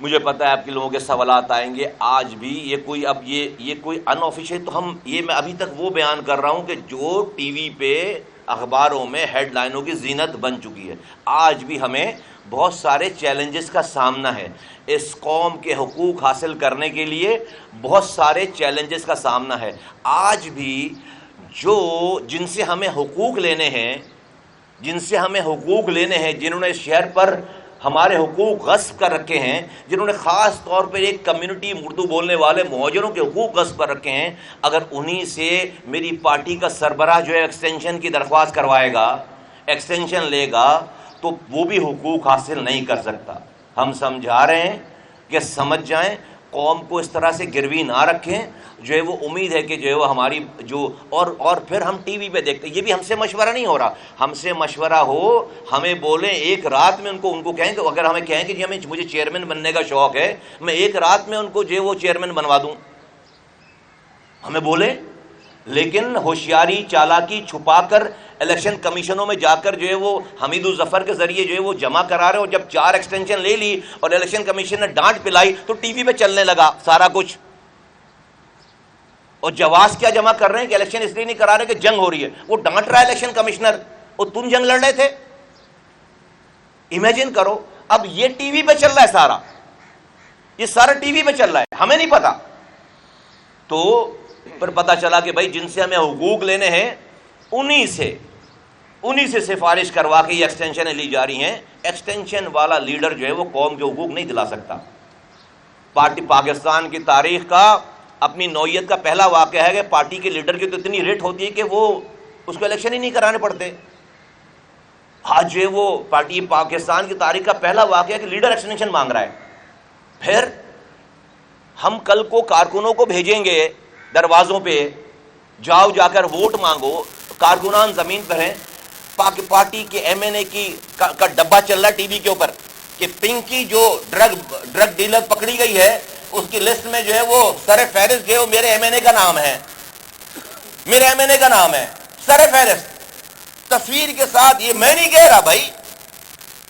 مجھے پتہ ہے آپ کے لوگوں کے سوالات آئیں گے. آج بھی یہ کوئی ان آفیشیل، تو میں ابھی تک وہ بیان کر رہا ہوں کہ جو ٹی وی پہ اخباروں میں ہیڈ لائنوں کی زینت بن چکی ہے. آج بھی ہمیں بہت سارے چیلنجز کا سامنا ہے. اس قوم کے حقوق حاصل کرنے کے لیے بہت سارے چیلنجز کا سامنا ہے. آج بھی جن سے ہمیں حقوق لینے ہیں، جنہوں نے شہر پر ہمارے حقوق غصب کر رکھے ہیں، جنہوں نے خاص طور پر ایک کمیونٹی اردو بولنے والے مہاجروں کے حقوق غصب کر رکھے ہیں، اگر انہی سے میری پارٹی کا سربراہ جو ہے ایکسٹینشن کی درخواست کروائے گا، ایکسٹینشن لے گا، تو وہ بھی حقوق حاصل نہیں کر سکتا. ہم سمجھا رہے ہیں کہ سمجھ جائیں، قوم کو اس طرح سے گروی نہ رکھیں. جو ہے وہ امید ہے کہ جو ہے وہ ہماری اور پھر ہم ٹی وی پہ دیکھتے ہیں. یہ بھی ہم سے مشورہ نہیں ہو رہا. ہم سے مشورہ ہو، ہمیں بولیں ایک رات میں ان کو کہیں کہ اگر ہمیں کہیں کہ جی مجھے چیئرمین بننے کا شوق ہے، میں ایک رات میں ان کو جو ہے وہ چیئرمین بنوا دوں، ہمیں بولیں. لیکن ہوشیاری چالاکی چھپا کر الیکشن کمیشنوں میں جا کر جو ہے وہ حمید الظفر کے ذریعے جو ہے وہ جمع کرا رہے. اور جب 4 ایکسٹینشن لے لی اور الیکشن کمیشن نے ڈانٹ پلائی تو ٹی وی پہ چلنے لگا سارا کچھ. اور جواز کیا جمع کر رہے ہیں کہ الیکشن اس لیے نہیں کرا رہے کہ جنگ ہو رہی ہے. وہ ڈانٹ رہا ہے الیکشن کمشنر، اور تم جنگ لڑ رہے تھے. امیجن کرو. اب یہ ٹی وی پہ چل رہا ہے، یہ سارا ٹی وی پہ چل رہا ہے، ہمیں نہیں پتا. تو پھر پتا چلا کہ بھائی جن سے ہمیں حقوق لینے ہیں انہی سے سفارش کروا کے یہ ایکسٹینشنیں لی جا رہی ہیں. ایکسٹینشن والا لیڈر جو ہے وہ قوم کے حقوق نہیں دلا سکتا. پاکستان کی تاریخ کا اپنی نوعیت کا پہلا واقعہ ہے کہ پارٹی کے لیڈر کی تو اتنی ریٹ ہوتی ہے کہ وہ اس کو الیکشن ہی نہیں کرانے پڑتے. آج جو ہے وہ پاکستان کی تاریخ کا پہلا واقعہ ہے کہ لیڈر ایکسٹینشن مانگ رہا ہے. پھر ہم کل کو کارکنوں کو بھیجیں گے دروازوں پہ، جاؤ جا کر ووٹ مانگو. کارکنان زمین پر ہیں. پارٹی کے ایم این اے کا ڈبہ چل رہا ہے ٹی وی کے اوپر کہ پنکی جو ڈرگ ڈیلر پکڑی گئی ہے اس کی لسٹ میں جو ہے وہ سر فہرست جو ہے وہ میرے ایم این اے کا نام ہے، سر فہرست تصویر کے ساتھ. یہ میں نہیں کہہ رہا بھائی،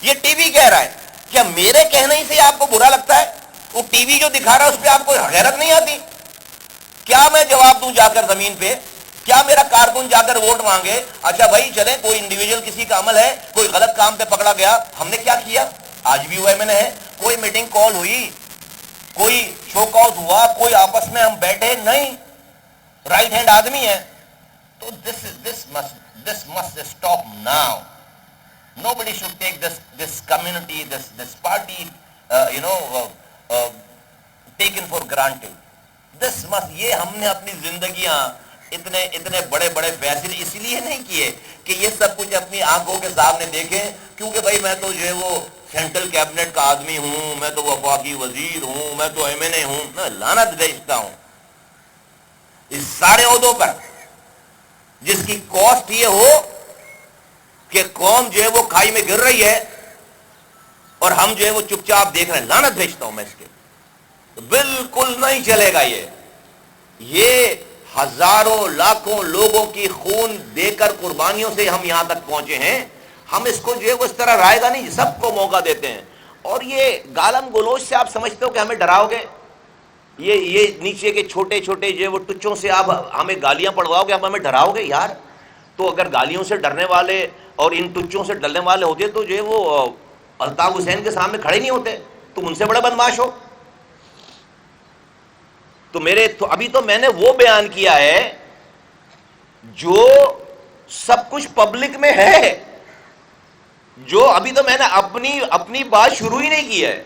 یہ ٹی وی کہہ رہا ہے. کیا میرے کہنے سے آپ کو برا لگتا ہے؟ وہ ٹی وی جو دکھا رہا ہے اس پہ آپ کو غیرت نہیں آتی؟ کیا میں جواب دوں جا کر زمین پہ؟ کیا میرا کارکن جا کر ووٹ مانگے؟ اچھا بھائی چلیں، کوئی انڈیویجول کسی کا عمل ہے، کوئی غلط کام پہ پکڑا گیا، ہم نے کیا کیا؟ آج بھی وہ ایم این اے ہے. کوئی میٹنگ کال ہوئی، کوئی شو کاز ہوا، کوئی آپس میں ہم بیٹھے نہیں، رائٹ ہینڈ آدمی ہے. تو this must stop now. Nobody should take this community, this party, taken for granted. یہ ہم نے اپنی زندگیاں اتنے بڑے فیصلے اس لیے نہیں کیے کہ یہ سب کچھ اپنی آنکھوں کے سامنے دیکھیں، کیونکہ بھائی میں تو جو ہے وہ سینٹرل کیبنٹ کا آدمی ہوں، میں تو وفاقی وزیر ہوں، میں تو ایم این اے ہوں. میں لعنت بھیجتا ہوں اس سارے عہدوں پر جس کی کاسٹ یہ ہو کہ قوم جو ہے وہ کھائی میں گر رہی ہے اور ہم جو ہے وہ چپ چاپ دیکھ رہے ہیں. لعنت بھیجتا ہوں میں اس کے. بالکل نہیں چلے گا. یہ ہزاروں لاکھوں لوگوں کی خون دے کر قربانیوں سے ہم یہاں تک پہنچے ہیں. ہم اس کو جو ہے وہ اس طرح رائے گا نہیں، سب کو موقع دیتے ہیں. اور یہ گالم گلوچ سے آپ سمجھتے ہو کہ ہمیں ڈراؤ گے؟ یہ نیچے کے چھوٹے جو ہے وہ ٹچوں سے آپ ہمیں گالیاں پڑھواؤ گے، آپ ہمیں ڈراؤ گے یار؟ تو اگر گالیوں سے ڈرنے والے اور ان ٹچوں سے ڈرنے والے ہوتے تو جو ہے وہ الطاف حسین کے سامنے کھڑے نہیں ہوتے. تم ان سے بڑے بدماش ہو. تو ابھی تو میں نے وہ بیان کیا ہے جو سب کچھ پبلک میں ہے، جو ابھی تو میں نے اپنی بات شروع ہی نہیں کی ہے.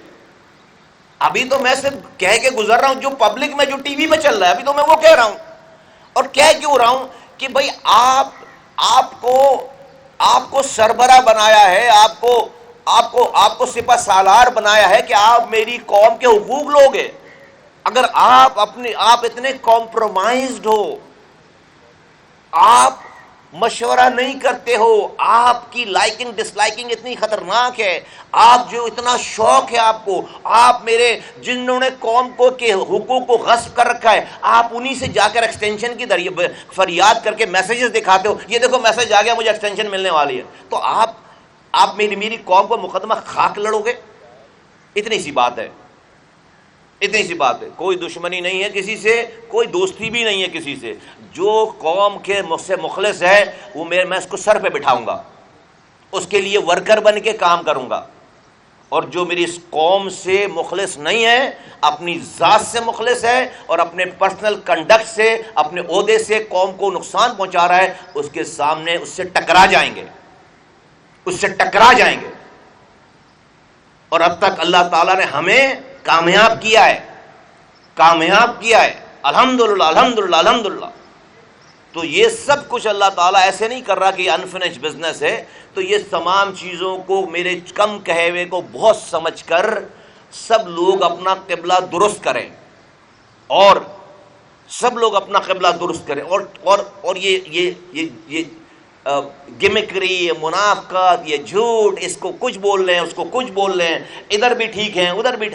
ابھی تو میں صرف کہہ کے گزر رہا ہوں جو پبلک میں، جو ٹی وی میں چل رہا ہے، ابھی تو میں وہ کہہ رہا ہوں. اور کہہ کیوں رہا ہوں کہ بھائی آپ کو سربراہ بنایا ہے، آپ کو سپہ سالار بنایا ہے کہ آپ میری قوم کے حقوق لوگے. اگر آپ اتنے کمپرومائزڈ ہو، آپ مشورہ نہیں کرتے ہو، آپ کی لائکنگ ڈس لائکنگ اتنی خطرناک ہے، آپ جو اتنا شوق ہے آپ میرے جنہوں نے قوم کو کے حقوق کو غصب کر رکھا ہے، آپ انہی سے جا کر ایکسٹینشن کی فریاد کر کے میسیجز دکھاتے ہو، یہ دیکھو میسیج آ گیا مجھے ایکسٹینشن ملنے والی ہے. تو آپ میری قوم کو مقدمہ خاک لڑو گے؟ اتنی سی بات ہے. اتنی سی بات ہے. کوئی دشمنی نہیں ہے کسی سے, کوئی دوستی بھی نہیں ہے کسی سے. جو قوم کے مجھ سے مخلص ہے وہ میں اس کو سر پہ بٹھاؤں گا, اس کے لیے ورکر بن کے کام کروں گا. اور جو میری اس قوم سے مخلص نہیں ہے, اپنی ذات سے مخلص ہے اور اپنے پرسنل کنڈکٹ سے, اپنے عہدے سے قوم کو نقصان پہنچا رہا ہے, اس کے سامنے اس سے ٹکرا جائیں گے, اس سے ٹکرا جائیں گے. اور اب تک اللہ تعالیٰ نے ہمیں کامیاب کیا ہے, کامیاب کیا ہے, الحمدللہ الحمدللہ الحمدللہ. تو یہ سب کچھ اللہ تعالیٰ ایسے نہیں کر رہا کہ یہ انفنش بزنس ہے. تو یہ تمام چیزوں کو, میرے کم کہے ہوئے کو بہت سمجھ کر سب لوگ اپنا قبلہ درست کریں, اور سب لوگ اپنا قبلہ درست کریں. اور یہ گمکری, یہ منافقت, یہ جھوٹ, اس کو کچھ بول رہے ہیں, اس کو کچھ بول رہے ہیں, ادھر بھی ٹھیک ہیں ادھر بھی,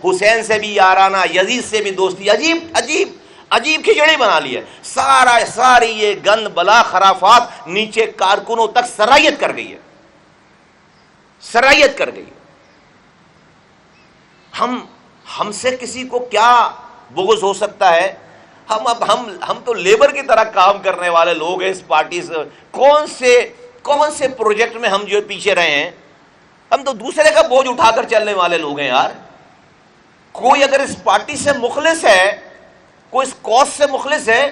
حسین سے بھی یارانہ, یزید سے بھی دوستی, عجیب عجیب عجیب کھچڑی بنا لی ہے. ساری یہ گند بلا خرافات نیچے کارکنوں تک سرایت کر گئی ہے, سرایت کر گئی. ہم سے کسی کو کیا بغض ہو سکتا ہے؟ ہم تو لیبر کی طرح کام کرنے والے لوگ ہیں اس پارٹی سے. کون سے پروجیکٹ میں ہم جو پیچھے رہے ہیں؟ ہم تو دوسرے کا بوجھ اٹھا کر چلنے والے لوگ ہیں یار. کوئی اگر اس پارٹی سے مخلص ہے, کوئی اس کاز سے مخلص ہے,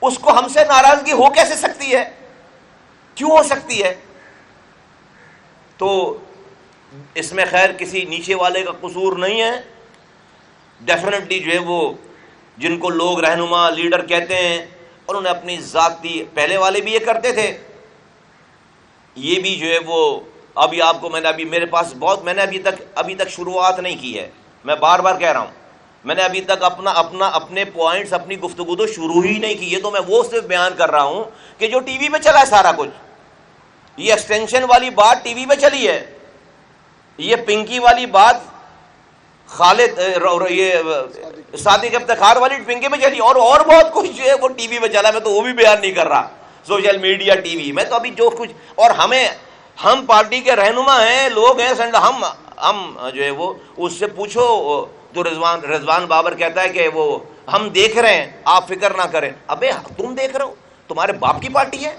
اس کو ہم سے ناراضگی ہو کیسے سکتی ہے؟ کیوں ہو سکتی ہے؟ تو اس میں خیر کسی نیچے والے کا قصور نہیں ہے. ڈیفینیٹلی جو ہے وہ جن کو لوگ رہنما لیڈر کہتے ہیں, انہوں نے اپنی ذاتی, پہلے والے بھی یہ کرتے تھے, یہ بھی جو ہے وہ ابھی آپ کو میں نے میرے پاس بہت, میں نے ابھی تک شروعات نہیں کی ہے, میں بار بار کہہ رہا ہوں, میں نے ابھی تک اپنے پوائنٹس, اپنی گفتگو تو شروع ہی نہیں کی ہے. تو میں وہ صرف بیان کر رہا ہوں کہ جو ٹی وی پہ چلا ہے سارا کچھ, یہ ایکسٹینشن والی بات ٹی وی پہ چلی ہے, یہ پنکی والی بات خالد, یہ صادق افتخار والی پنکی پہ چلی, اور بہت کچھ جو ہے وہ ٹی وی پہ چلا, میں تو وہ بھی بیان نہیں کر رہا, سوشل میڈیا, ٹی وی. میں تو ابھی جو کچھ, اور ہم پارٹی کے رہنما ہیں, لوگ ہیں, ہم جو ہے وہ اس سے پوچھو تو رضوان بابر کہتا ہے کہ وہ ہم دیکھ رہے ہیں, آپ فکر نہ کریں. ابے تم دیکھ رہے ہو, تمہارے باپ کی پارٹی ہے.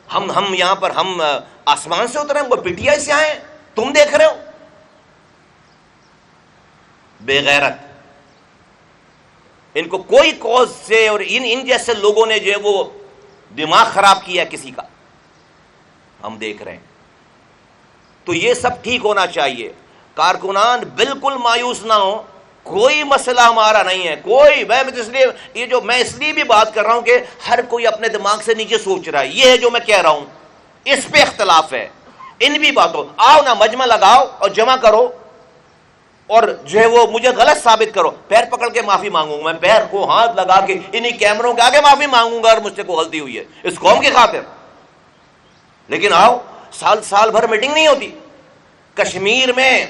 ہم یہاں پر, ہم آسمان سے اترے ہیں, وہ پی ٹی آئی سے آئے ہیں, تم دیکھ رہے ہو. بے غیرت, ان کو کوئی کوز سے, اور ان جیسے لوگوں نے جو ہے وہ دماغ خراب کیا کسی کا, ہم دیکھ رہے ہیں. تو یہ سب ٹھیک ہونا چاہیے. کارکنان بالکل مایوس نہ ہو, کوئی مسئلہ ہمارا نہیں ہے, کوئی. میں اس لیے بھی بات کر رہا ہوں کہ ہر کوئی اپنے دماغ سے نیچے سوچ رہا ہے, یہ ہے جو میں کہہ رہا ہوں, اس پہ اختلاف ہے. ان بھی باتوں, آؤ نا مجمع لگاؤ اور جمع کرو, اور جو ہے وہ مجھے غلط ثابت کرو, پیر پکڑ کے معافی مانگوں گا, میں پیر کو ہاتھ لگا کے انہی کیمروں کے آگے معافی مانگوں گا اور مجھ سے کوئی غلطی ہوئی ہے اس قوم کی خاطر. لیکن آؤ, سال بھر میٹنگ نہیں ہوتی. کشمیر میں,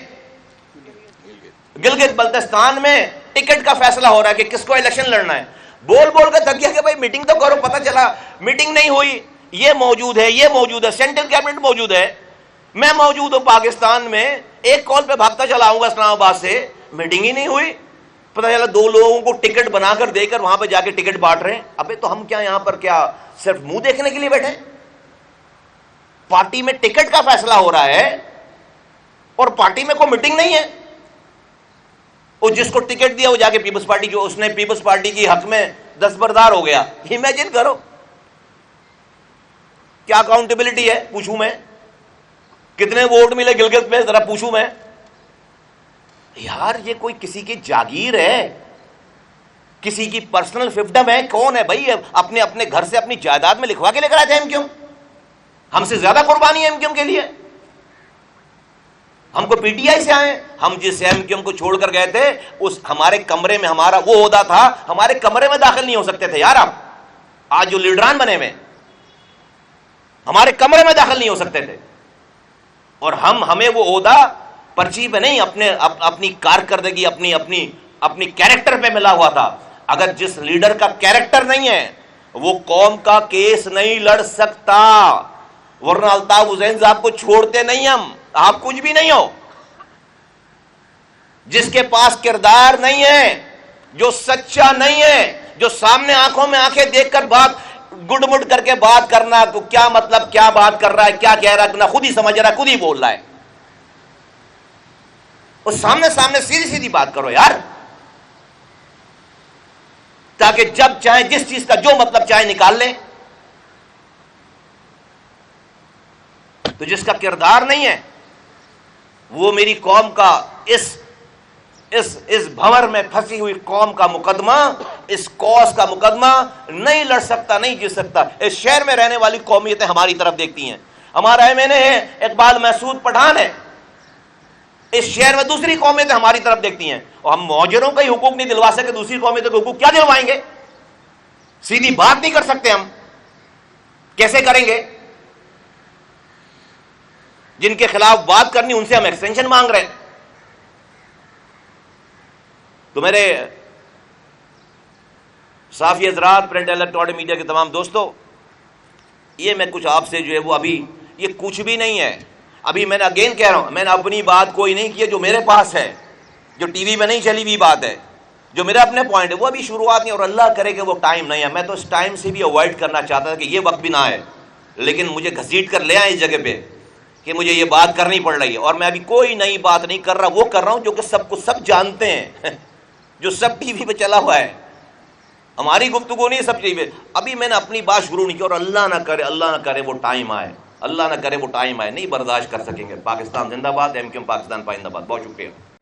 گلگت بلتستان میں ٹکٹ کا فیصلہ ہو رہا ہے کہ کس کو الیکشن لڑنا ہے. بول کر تھک گیا کہ بھائی میٹنگ تو کرو, پتہ چلا میٹنگ نہیں ہوئی, یہ موجود ہے, سینٹرل کیبنٹ موجود ہے, میں موجود ہوں پاکستان میں, ایک کال پہ بھاگتا چلا آؤں گا اسلام آباد سے, میٹنگ ہی نہیں ہوئی. پتہ چلا 2 لوگوں کو ٹکٹ بنا کر دے کر وہاں پہ جا کے ٹکٹ بانٹ رہے ہیں. ابے تو ہم کیا یہاں پر کیا صرف منہ دیکھنے کے لیے بیٹھے؟ پارٹی میں ٹکٹ کا فیصلہ ہو رہا ہے اور پارٹی میں کوئی میٹنگ نہیں ہے. اور جس کو ٹکٹ دیا وہ جا کے پیپلز پارٹی, جو اس نے پیپلز پارٹی کی حق میں دستبردار ہو گیا. امیجن کرو کیا اکاؤنٹیبلٹی ہے. پوچھوں میں کتنے ووٹ ملے گلگت میں, ذرا پوچھوں میں یار. یہ کوئی کسی کی جاگیر ہے, کسی کی پرسنل ففڈم ہے؟ کون ہے بھائی اپنے گھر سے اپنی جائیداد میں لکھوا کے لے کر آئے تھے ایم کیوں؟ ہم سے زیادہ قربانی ہے ایم کیوں کے لیے. ہم کو پی ٹی آئی سے آئے, ہم جس ایم کیو ایم کو چھوڑ کر گئے تھے اس ہمارے کمرے میں, ہمارا وہ عہدہ تھا, ہمارے کمرے میں داخل نہیں ہو سکتے تھے یار. آپ آج جو لیڈران بنے ہوئے ہمارے کمرے میں داخل نہیں ہو سکتے تھے, اور ہمیں وہ عہدہ پرچی پہ نہیں, اپنی کارکردگی, اپنی کیریکٹر پہ ملا ہوا تھا. اگر جس لیڈر کا کیریکٹر نہیں ہے وہ قوم کا کیس نہیں لڑ سکتا, ورنہ الطاف حسین صاحب کو چھوڑتے نہیں ہم, آپ کچھ بھی نہیں ہو. جس کے پاس کردار نہیں ہے، جو سچا نہیں ہے، جو سامنے آنکھوں میں آنکھیں دیکھ کر بات گڈ مڈ کر کے بات کرنا، تو کیا مطلب، کیا بات کر رہا ہے، کیا کہہ رہا ہے، نہ خود ہی سمجھ رہا ہے، خود ہی بول رہا ہے. اور سامنے سیدھی سیدھی بات کرو یار، تاکہ جب چاہے جس چیز کا جو مطلب چاہے نکال لیں. تو جس کا کردار نہیں ہے وہ میری قوم کا اس بھنور میں پھنسی ہوئی قوم کا مقدمہ، اس کوس کا مقدمہ نہیں لڑ سکتا، نہیں جیت سکتا. اس شہر میں رہنے والی قومیتیں ہماری طرف دیکھتی ہیں. ہمارا ایم این اے ہے اقبال محسود پٹھان ہے، اس شہر میں دوسری قومیتیں ہماری طرف دیکھتی ہیں، اور ہم مہاجروں کا ہی حقوق نہیں دلوا سکے، دوسری قومیتوں کے حقوق کیا دلوائیں گے؟ سیدھی بات نہیں کر سکتے ہم، کیسے کریں گے؟ جن کے خلاف بات کرنی ان سے ہم ایکسٹینشن مانگ رہے ہیں. تو میرے صحافی حضرات، پرنٹ الیکٹرانک میڈیا کے تمام دوستو، یہ میں کچھ آپ سے جو ہے وہ ابھی یہ کچھ بھی نہیں ہے. ابھی میں نے اگین کہہ رہا ہوں، میں نے اپنی بات کوئی نہیں کی ہے جو میرے پاس ہے، جو ٹی وی میں نہیں چلی ہوئی بات ہے، جو میرا اپنے پوائنٹ ہے وہ ابھی شروعات نہیں، اور اللہ کرے کہ وہ ٹائم نہیں ہے. میں تو اس ٹائم سے بھی اوائڈ کرنا چاہتا تھا کہ یہ وقت بھی نہ آئے، لیکن مجھے گھسیٹ کر لے آئے اس جگہ پہ کہ مجھے یہ بات کرنی پڑ رہی ہے. اور میں ابھی کوئی نئی بات نہیں کر رہا، وہ کر رہا ہوں جو کہ سب کو سب جانتے ہیں جو سب ٹی وی پہ چلا ہوا ہے. ہماری گفتگو نہیں سب ٹی وی پہ. ابھی میں نے اپنی بات شروع نہیں کی، اور اللہ نہ کرے وہ ٹائم آئے، اللہ نہ کرے وہ ٹائم آئے، نہیں برداشت کر سکیں گے. پاکستان زندہ باد، ایم کیو ایم پاکستان پائندہ باد. بہت شکریہ.